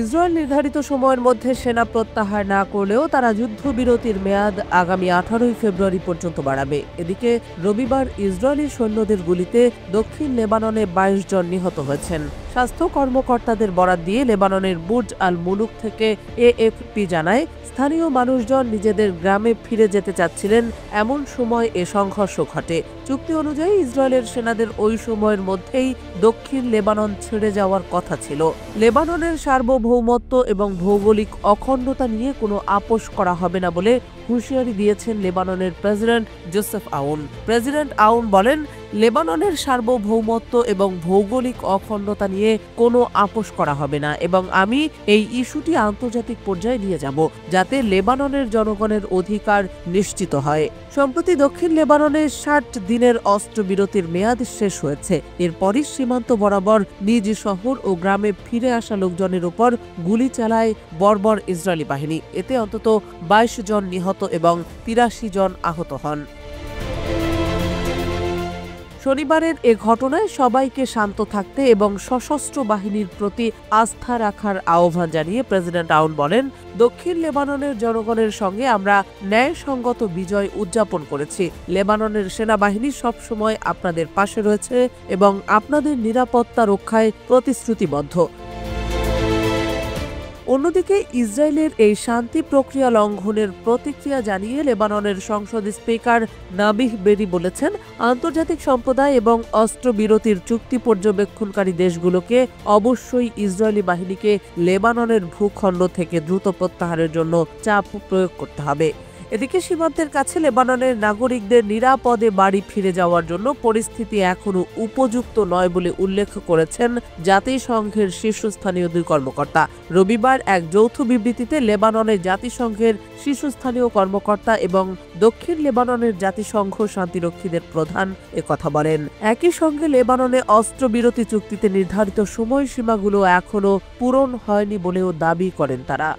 Israel নির্ধারিত সময়ের মধ্যে সেনা প্রত্যাহার না করলেও তারা যুদ্ধবিরতির মেয়াদ আগামী 18 ফেব্রুয়ারি পর্যন্ত বাড়াবে। এদিকে রবিবার ইসরায়েলি সৈন্যদের গুলিতে দক্ষিণ লেবাননে 22 জন নিহত হয়েছেন। স্বাস্থ্য কর্মকর্তাদের বরাত দিয়ে লেবাননের বুর্জ আল মুলুক থেকে এএফপি জানায়, স্থানীয় মানুষজন নিজেদের গ্রামে ফিরে যেতে চাচ্ছিলেন এমন সময় এ সংঘর্ষ ঘটে। চুক্তি অনুযায়ী ইসরায়েলের সেনাদের ওই সময়ের মধ্যেই দক্ষিণ লেবানন ছেড়ে যাওয়ার কথা ছিল। লেবাননের সার্বভৌমত্ব এবং ভৌগোলিক অখণ্ডতা নিয়ে কোনো আপোষ করা হবে না বলে হুঁশিয়ারি দিয়েছেন লেবাননের প্রেসিডেন্ট জোসেফ আউন। প্রেসিডেন্ট আউন বলেন, লেবাননের সার্বভৌমত্ব এবং ভৌগোলিক অখণ্ডতা নিয়ে কোনো আপোষ করা হবে না এবং আমি এই ইস্যুটি আন্তর্জাতিক পর্যায়ে নিয়ে যাব যাতে লেবাননের জনগণের অধিকার নিশ্চিত হয়। সম্প্রতি দক্ষিণ লেবাননে 60 দিনের অস্ত্রবিরতির মেয়াদ শেষ হয়েছে। এরপরই সীমান্ত বরাবর নিজ শহর ও গ্রামে ফিরে আসা লোকজনের উপর গুলি চালায় বর্বর ইসরায়েলি বাহিনী। এতে অন্তত 22 জন নিহত এবং 83 জন আহত হন। শনিবারের এ ঘটনায় সবাইকে শান্ত থাকতে এবং সশস্ত্র বাহিনীর প্রতি আস্থা রাখার আহ্বান জানিয়ে প্রেসিডেন্ট আউন বলেন, দক্ষিণ লেবাননের জনগণের সঙ্গে আমরা ন্যায়সঙ্গত বিজয় উদযাপন করেছি। লেবাননের সেনাবাহিনী সবসময় আপনাদের পাশে রয়েছে এবং আপনাদের নিরাপত্তা রক্ষায় প্রতিশ্রুতিবদ্ধ। অন্যদিকে ইসরায়েলের এই শান্তি প্রক্রিয়া লঙ্ঘনের প্রতিক্রিয়া জানিয়ে লেবাননের সংসদ স্পিকার নাবিহ বেরি বলেছেন, আন্তর্জাতিক সম্প্রদায় এবং অস্ত্রবিরতির চুক্তি পর্যবেক্ষণকারী দেশগুলোকে অবশ্যই ইসরায়েলি বাহিনীকে লেবাননের ভূখণ্ড থেকে দ্রুত প্রত্যাহারের জন্য চাপ প্রয়োগ করতে হবে। এদিকে সীমান্তের কাছে লেবাননের নাগরিকদের নিরাপদে বাড়ি ফিরে যাওয়ার জন্য পরিস্থিতি এখনও উপযুক্ত নয় বলে উল্লেখ করেছেন জাতিসংঘের শীর্ষস্থানীয় দুই কর্মকর্তা। রবিবার এক যৌথ বিবৃতিতে লেবাননের জাতিসংঘের শীর্ষস্থানীয় কর্মকর্তা এবং দক্ষিণ লেবাননের জাতিসংঘ শান্তিরক্ষীদের প্রধান একথা বলেন। একই সঙ্গে লেবাননে অস্ত্রবিরতি চুক্তিতে নির্ধারিত সময়সীমাগুলো এখনও পূরণ হয়নি বলেও দাবি করেন তারা।